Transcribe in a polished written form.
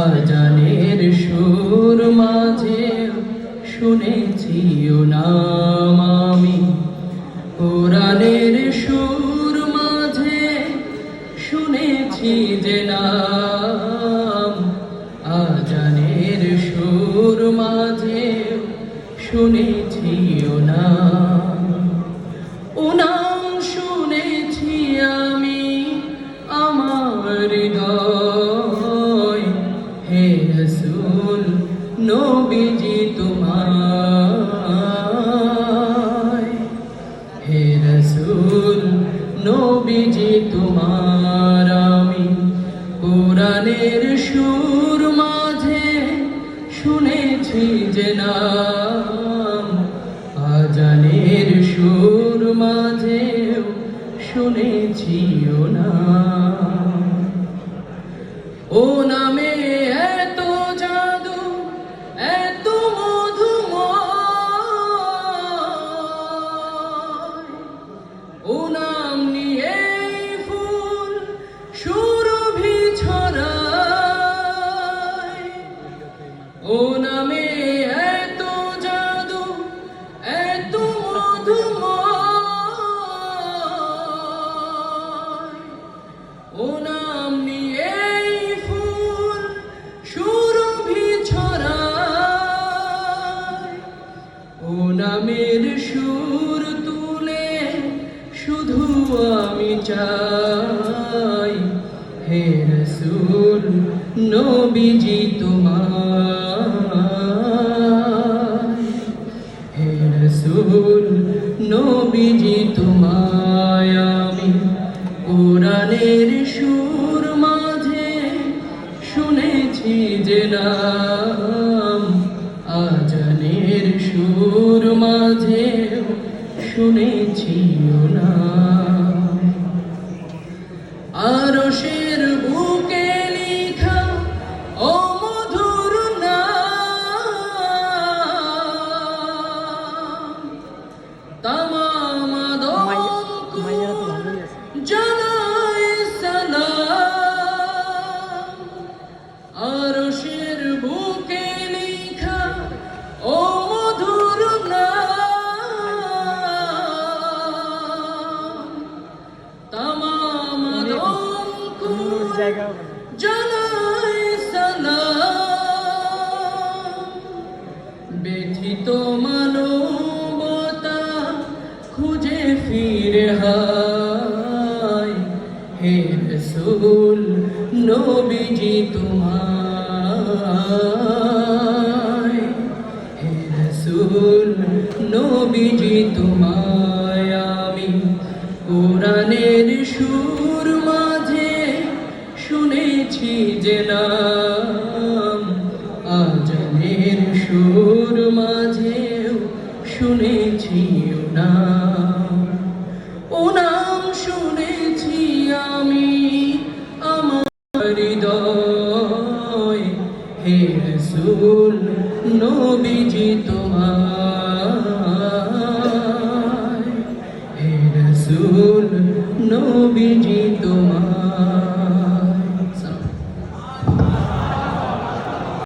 আজানের সুর মাঝে শুনেছি ও নাম আমি, কোরআনের সুর মাঝে শুনেছি যে নাম, আজানের সুর মাঝে শুনেছি ও নাম, ও নাম শুনেছি আমি আমার হৃদয়। হে রাসূল নবীজি তোমায়, হে রাসূল নবীজি তোমার আমি কোরআনের সুর মাঝে শুনেছি যে নাম, আজানের সুর মাঝে শুনেছি ও নাম। ও নামে এত জাদু এত মধুময়, ও নাম নিয়ে ফুল সুরভি ছড়ায়, ও নামে এত জাদু এত মধুময়, ও নাম নিয়ে ফুল সুরভি ছড়ায়, ও নামের সুর তুলে শুধু আমি চাই, হে রাসূল নবীজি তোমায়, হে রাসূল নবীজি তোমায় আমি কোরআনের সুর মাঝে শুনেছি যে নাম, আজানের সুর মাঝে শুনেছি ও নাম। আরশের বুকে লিখা ও মধুর নাম, তামাম আদমকে জানাই সালাম। আরশের বুকে লিখা ও মধুর নাম, তামাম আদমকে জানাই সালাম। ব্যথিত মানবতা খুঁজে ফিরে হায়, হে রাসূল নবীজি তোমায়, হে রাসূল নবীজি তোমায় আমি কোরআনের সুর মাঝে শুনেছি যে নাম, আজানের সুর মাঝে শুনেছি ও নাম।